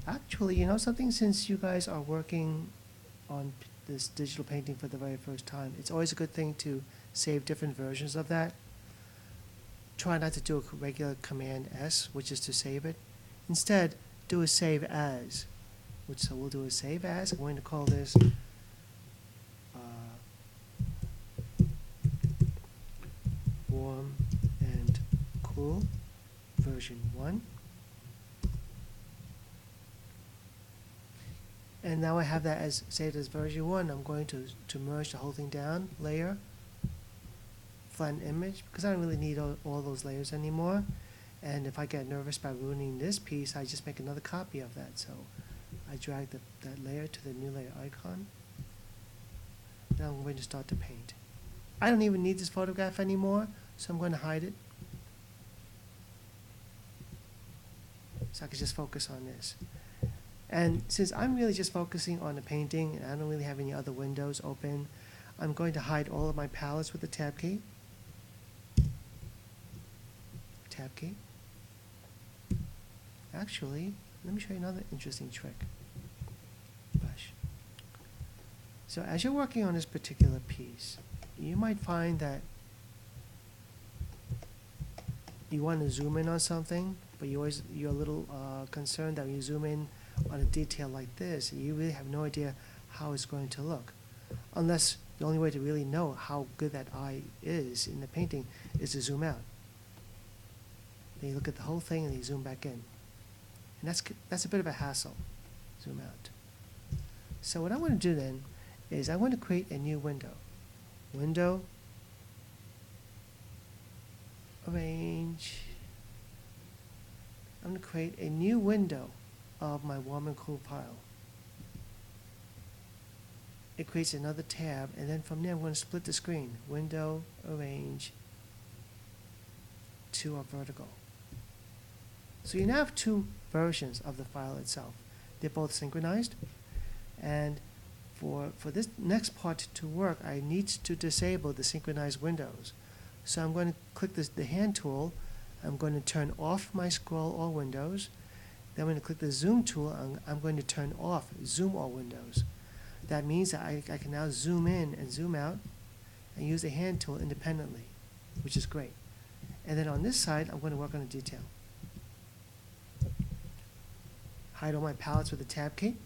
Actually, you know something, since you guys are working on this digital painting for the very first time, it's always a good thing to save different versions of that. Try not to do a regular Command S, which is to save it. Instead, do a save as, so we'll do a save as. I'm going to call this warm and cool version 1. And now I have that as saved as version 1. I'm going to merge the whole thing down, layer, flatten image, because I don't really need all those layers anymore. And if I get nervous by ruining this piece, I just make another copy of that. So I drag that layer to the new layer icon. Now I'm going to start to paint. I don't even need this photograph anymore, so I'm going to hide it. So I can just focus on this. And since I'm really just focusing on the painting and I don't really have any other windows open, I'm going to hide all of my palettes with the tab key. Tab key. Actually, let me show you another interesting trick. Brush. So as you're working on this particular piece, you might find that you want to zoom in on something, but you're a little concerned that when you zoom in on a detail like this, you really have no idea how it's going to look. Unless the only way to really know how good that eye is in the painting is to zoom out. Then you look at the whole thing and you zoom back in. And that's a bit of a hassle. Zoom out. So what I want to do then is I want to create a new window. Window, arrange. I'm going to create a new window of my warm and cool file. It creates another tab, and then from there I'm going to split the screen. Window, arrange, to a vertical. So you now have two versions of the file itself. They're both synchronized, and for this next part to work, I need to disable the synchronized windows. So I'm going to click the hand tool. I'm going to turn off my scroll all windows. Then I'm going to click the zoom tool. I'm going to turn off zoom all windows. That means that I can now zoom in and zoom out and use the hand tool independently, which is great. And then on this side, I'm going to work on a detail. Hide all my palettes with the tab key.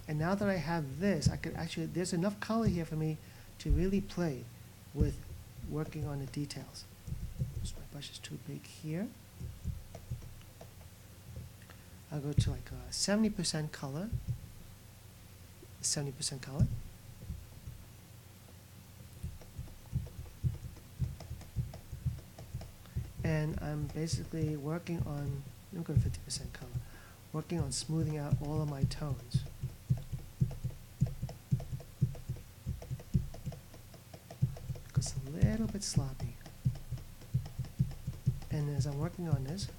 And now that I have this, I could actually, there's enough color here for me to really play with working on the details. So my brush is too big here. I'll go to like 70% color. 70% color. And I'm basically working on, let me go to 50% color, working on smoothing out all of my tones. It's a little bit sloppy. And as I'm working on this,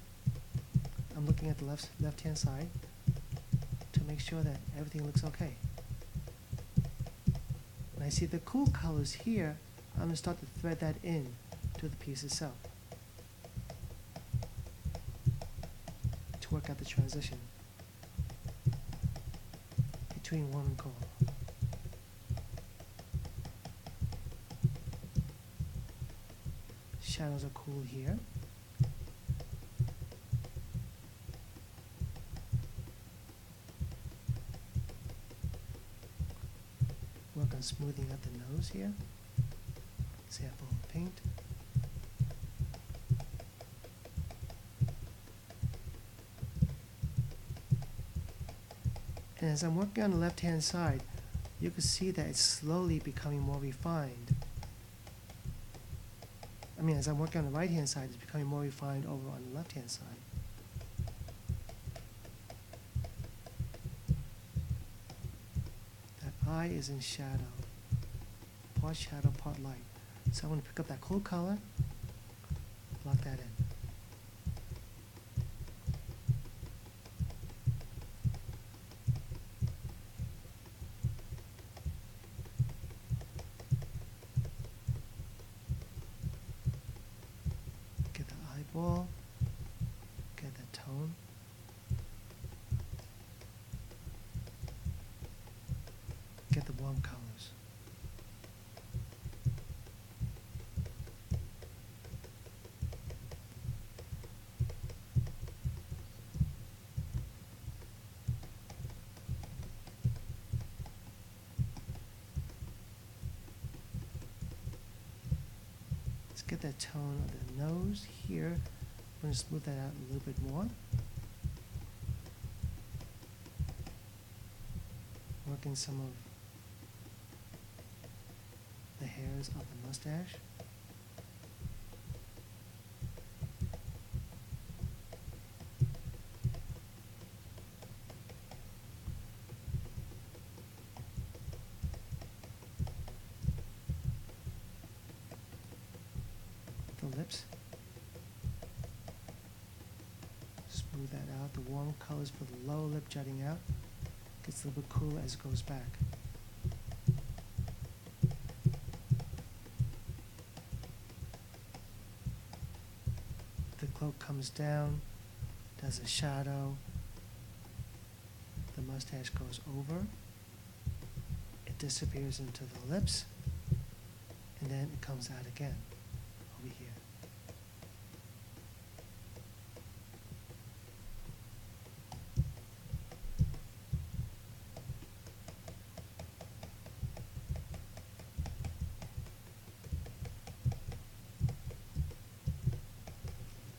I'm looking at the left-hand side to make sure that everything looks okay. When I see the cool colors here, I'm going to start to thread that in to the piece itself to work out the transition between warm and cold. Shadows are cool here. Work on smoothing out the nose here. Sample paint. And as I'm working on the left-hand side, you can see that it's slowly becoming more refined. I mean, as I'm working on the right-hand side, it's becoming more refined over on the left-hand side. That eye is in shadow. Part shadow, part light. So I'm going to pick up that cool color, lock that in. Get the eyeball, get that tone. Let's get that tone of the nose here. I'm going to smooth that out a little bit more. Work in some of the hairs of the mustache. The lips. Smooth that out. The warm colors for the lower lip jutting out. Gets a little bit cooler as it goes back. The cloak comes down, does a shadow. The mustache goes over. It disappears into the lips, and then it comes out again over here.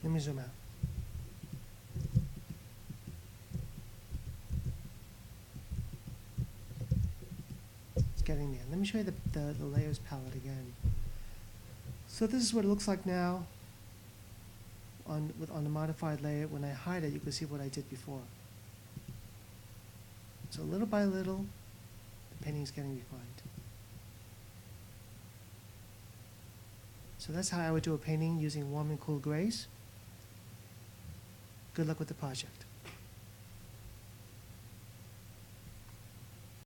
Let me zoom out. It's getting there. Let me show you the layers palette again. So this is what it looks like now on the modified layer. When I hide it, you can see what I did before. So little by little, the painting is getting refined. So that's how I would do a painting using warm and cool grays. Good luck with the project.